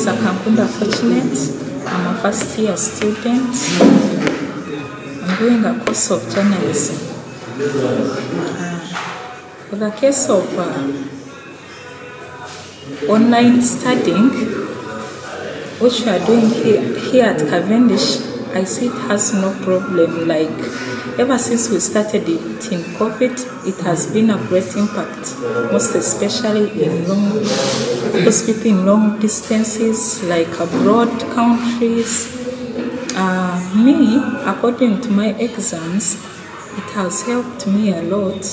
is Akankunda Fortunate. I'm a first year student. I'm doing a course of journalism. For the case of online studying, which we are doing here at Cavendish, I see it has no problem. Like, ever since we started it in COVID, it has been a great impact, most especially because people in long distances, like abroad countries. Me, according to my exams, it has helped me a lot,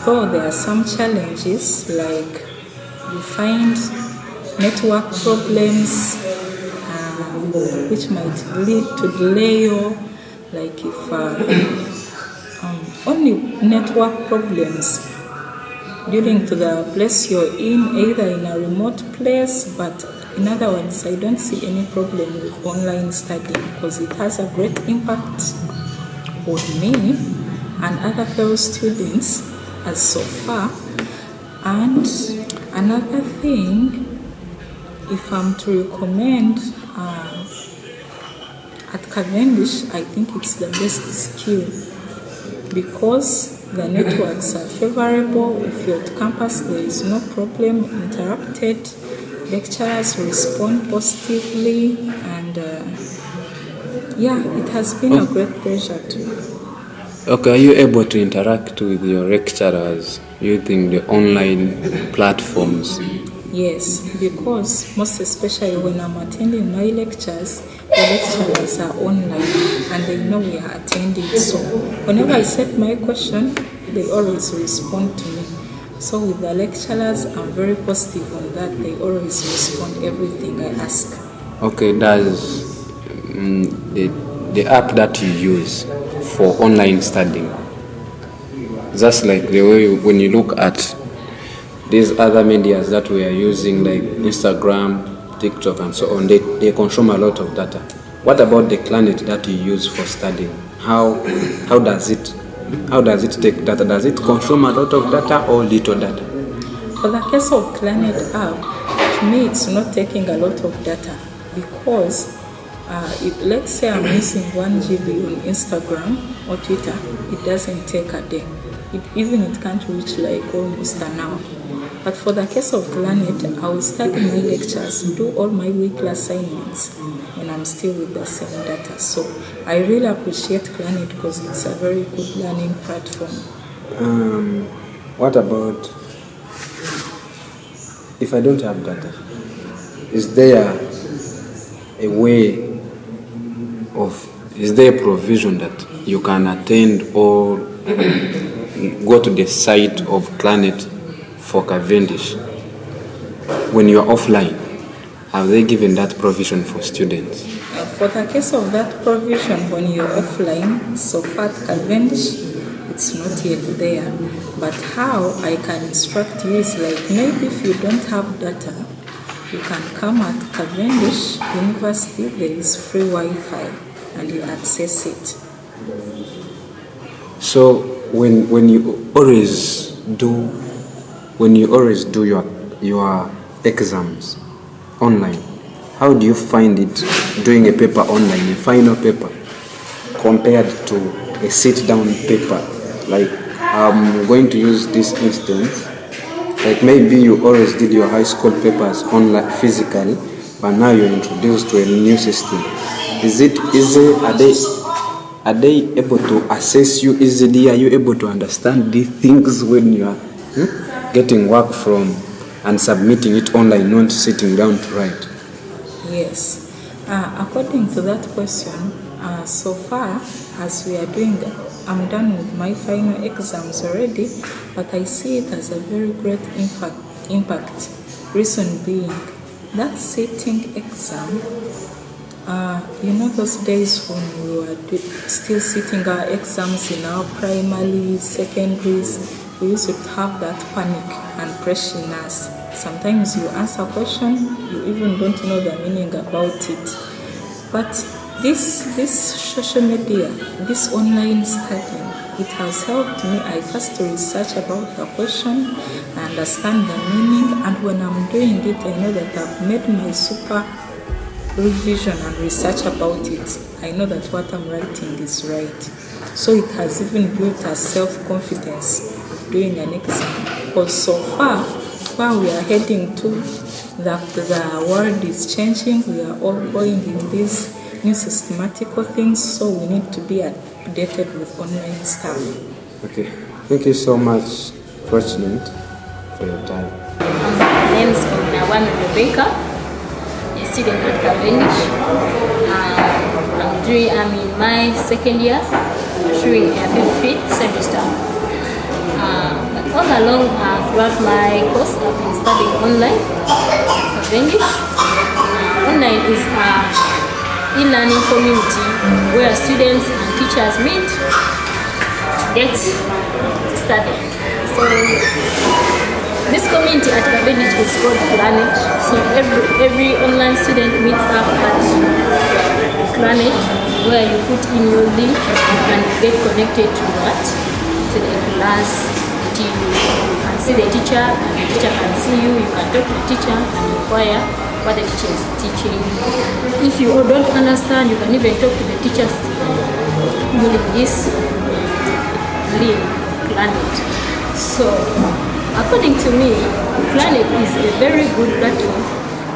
though there are some challenges, like you find network problems, which might lead to delay, or like if only network problems during to the place you're in, either in a remote place, but in other words, I don't see any problem with online studying because it has a great impact on me and other fellow students as so far. And another thing, if I'm to recommend at Cavendish, I think it's the best skill because the networks are favorable. If you're at campus, there is no problem interrupted. Lecturers respond positively, and it has been a great pleasure too. Okay, are you able to interact with your lecturers using the online platforms? Yes, because most especially when I'm attending my lectures, the lecturers are online and they know we are attending. So whenever I set my question, they always respond to me. So with the lecturers, I'm very positive on that. They always respond everything I ask. Okay, does the app that you use for online studying, just like the way when you look at these other medias that we are using, like Instagram, TikTok, and so on, they consume a lot of data. What about the Planet that you use for studying? How does it take data? Does it consume a lot of data or little data? For the case of Planet app, to me it's not taking a lot of data because if let's say I'm using 1 GB on Instagram or Twitter, it doesn't take a day. It can't reach like almost an hour. But for the case of Planet, I will study my lectures, do all my weekly assignments, and I'm still with the same data. So I really appreciate Planet because it's a very good learning platform. What about if I don't have data? Is there a provision that you can attend or go to the site of Planet for Cavendish when you are offline? Have they given that provision for students? For the case of that provision when you're offline, so far at Cavendish, it's not yet there. But how I can instruct you is like maybe if you don't have data, you can come at Cavendish University, there is free Wi-Fi and you access it. So when you always do your exams online, how do you find it doing a paper online, a final paper, compared to a sit-down paper? Like, I'm going to use this instance. Like maybe you always did your high school papers online physically, but now you're introduced to a new system. Is it easy? Are they able to assess you easily? Are you able to understand these things when you are getting work from and submitting it online, not sitting down to write? Yes. According to that question, so far as we are doing, I'm done with my final exams already, but I see it as a very great impact. Reason being, that sitting exam, those days when we were still sitting our exams in our primary, secondaries, we used to have that panic and pressure in us. Sometimes you answer a question, you even don't know the meaning about it. But this social media, this online studying, it has helped me. I first research about the question, I understand the meaning, and when I'm doing it, I know that I've made my super revision and research about it. I know that what I'm writing is right. So it has even built a self-confidence of doing an exam. Because so far, where we are heading to, that the world is changing, we are all going in these new systematical things, so we need to be updated with online stuff. Okay, thank you so much, Fortunate, for your time. My name is Nawami Rebecca, a student at Cavendish. I'm in my second year, doing a 5th semester. But all along throughout my course, I've been studying online at Cavendish. Online is e-learning community where students and teachers meet to get to study. So this community at Cavendish is called Planet. So every online student meets up at Planet, where you put in your link and get connected to the class. You can see the teacher, and the teacher can see you. You can talk to the teacher and inquire what the teacher is teaching. If you don't understand, you can even talk to the teachers using this link, Planet. So, according to me, Planet is a very good platform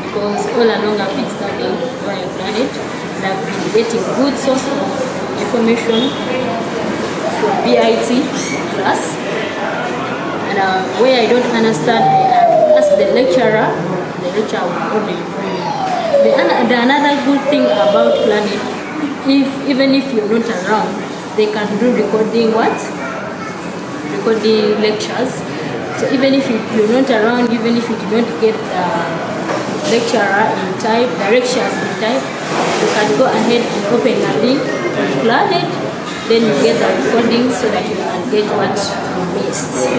because all along I've been studying via Planet and I've been getting good source of information from BIT class. And where I don't understand, I ask the lecturer, and the lecturer will only inform me. The another good thing about Planet, even if you're not around, they can do recording lectures. So even if you're not around, even if you did not get the lecturer in time, the lectures in time, you can go ahead and open a link on Planet, then you get the recording so that you can get what you missed.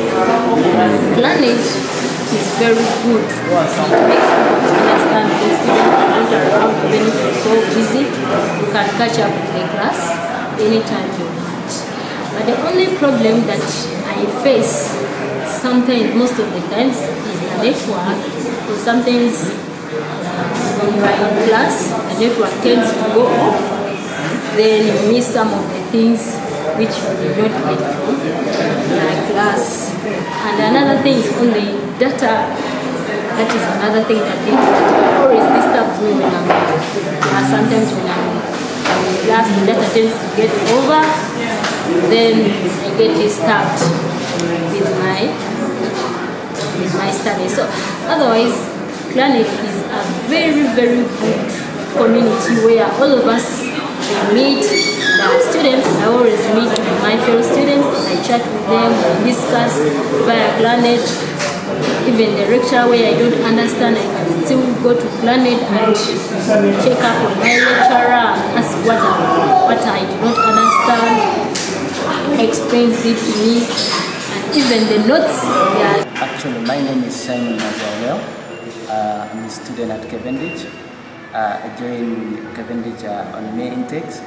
Planet is very good. It makes people understand things even if you're not around, even if you're so busy, you can catch up with the class anytime you want. But the only problem that I face sometimes, most of the times, is the network. So sometimes when you are in class, the network tends to go off, then you miss some of the things which you did not get from the class. And another thing is on the data. That is another thing that always disturbs me when I'm in class. Sometimes when I'm in class, the data tends to get over, then I get disturbed with my study. So otherwise, Planet is a very, very good community where all of us meet. The students, I always meet with my fellow students, I chat with them, I discuss via Planet. Even the lecture where I don't understand, I can still go to Planet and check up on my lecturer and ask what I do not understand. He explains it to me, and even the notes. Actually, my name is Simon Mazarel. I'm a student at Cavendish. I joined Cavendish on May intakes,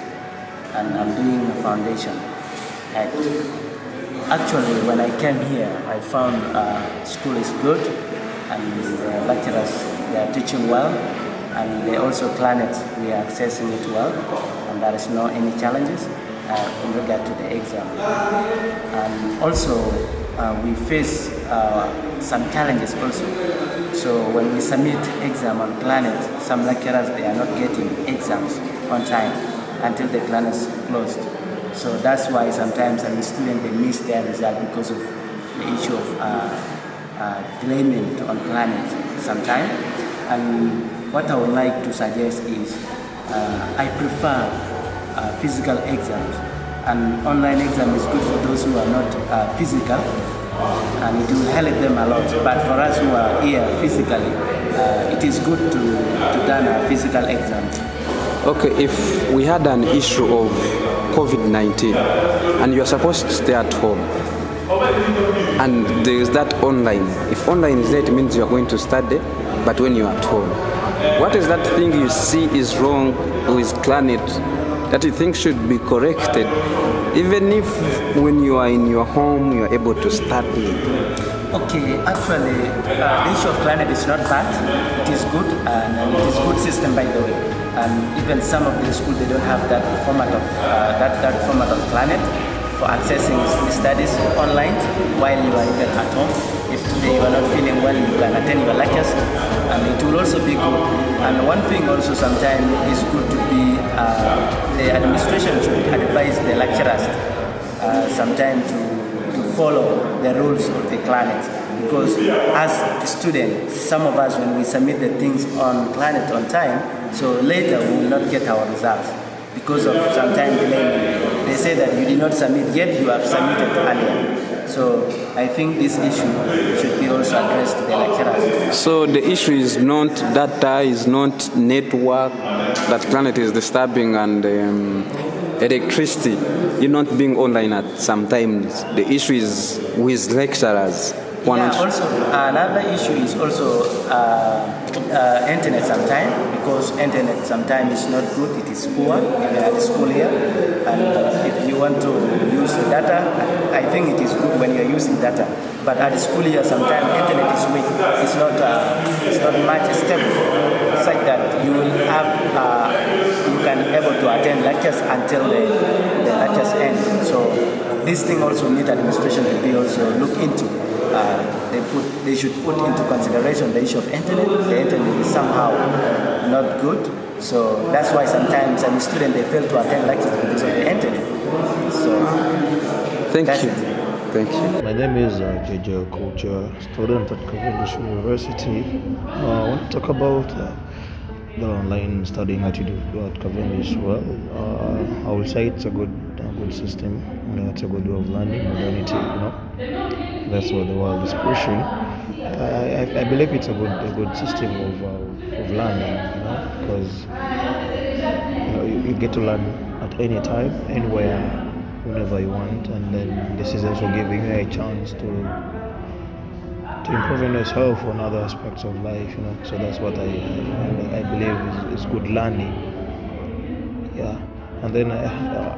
and I'm doing a foundation. Actually, when I came here, I found school is good, and the lecturers, they are teaching well, and they also Planet, we are accessing it well, and there is no any challenges in regard to the exam. And also, we face some challenges also. So when we submit exam on Planet, some lecturers, they are not getting exams on time until the Planet is closed. So that's why sometimes a student, they miss their result because of the issue of delayment on Planet sometimes. And what I would like to suggest is I prefer physical exams, and online exam is good for those who are not physical, and it will help them a lot. But for us who are here physically, it is good to done a physical exam. Okay, if we had an issue of COVID-19 and you are supposed to stay at home and there is that online, if online is there, it means you are going to study, but when you are at home, what is that thing you see is wrong with Planet that you think should be corrected, even if when you are in your home you are able to study? Okay, actually, the issue of climate is not bad. It is good, and it is good system, by the way. And even some of the schools they don't have that format of that format of climate for accessing studies online while you are even at home. If today you are not feeling well, you can attend your lectures, and it will also be good. And one thing also sometimes is good to be the administration should advise the lecturers sometimes to follow the rules of the climate, because as students, some of us when we submit the things on climate on time, so later we will not get our results because of some time delay. They say that you did not submit yet, you have submitted earlier. So I think this issue should be also addressed to the lecturers. So the issue is not data, is not network that planet is disturbing, and electricity. You're not being online at sometimes. The issue is with lecturers. Also another issue is also internet sometimes, because internet sometimes is not good, it is poor even at the school here. And if you want to use the data, I think it is good when you're using data, but at the school here sometimes internet is weak, it's not much stable. It's like that you will have you can able to attend lectures until the lectures end. So this thing also need administration to be also look into. They should put into consideration the issue of internet. The internet is somehow not good, so that's why sometimes some students they fail to attend lectures because of the internet. So thank you. It. Thank you. My name is JJ Kocha, student at Cavendish University. I want to talk about the online studying that you do at Cavendish. Well, I will say it's a good system. It's a good way of learning, modernity. That's what the world is pushing. I believe it's a good system of learning. Because you get to learn at any time, anywhere, whenever you want, and then this is also giving you a chance to improve yourself on other aspects of life. So that's what I believe is good learning. Yeah. And then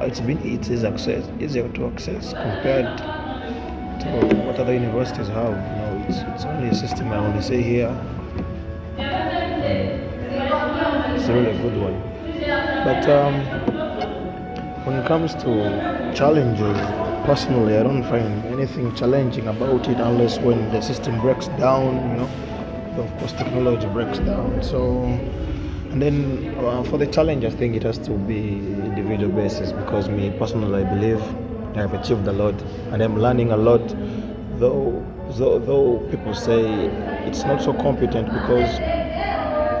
it's easier to access compared to what other universities have. It's only a system I only say here. It's a really good one. But when it comes to challenges, personally, I don't find anything challenging about it unless when the system breaks down. Of course, technology breaks down. So. And then for the challenge, I think it has to be individual basis, because me personally, I believe I have achieved a lot and I'm learning a lot, though people say it's not so competent because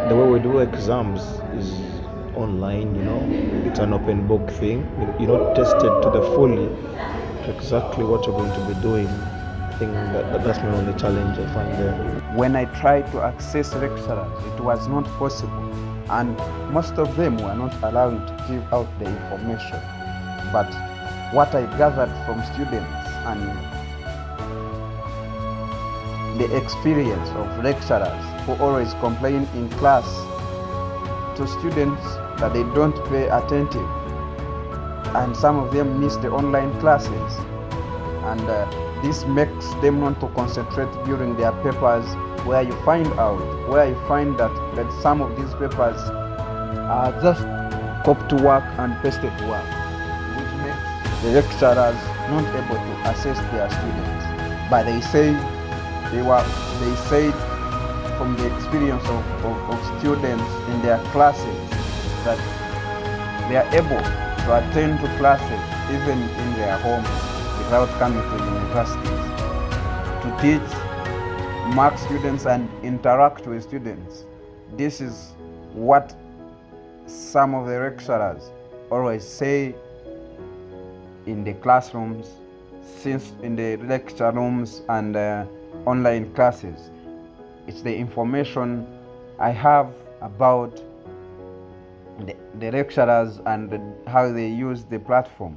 the way we do exams is online, it's an open book thing. You're not tested to the fully to exactly what you're going to be doing. I think that's my only challenge I find there. When I tried to access lecturers, it was not possible. And most of them were not allowed to give out the information. But what I gathered from students and the experience of lecturers who always complain in class to students that they don't pay attentive, and some of them miss the online classes, and this makes them not to concentrate during their papers, where you find that some of these papers are just copied work and pasted work, which makes the lecturers not able to assess their students. But they said from the experience of students in their classes that they are able to attend to classes even in their homes without coming to universities, to teach, mark students and interact with students. This is what some of the lecturers always say in the classrooms, since in the lecture rooms and online classes. It's the information I have about the lecturers and how they use the platform.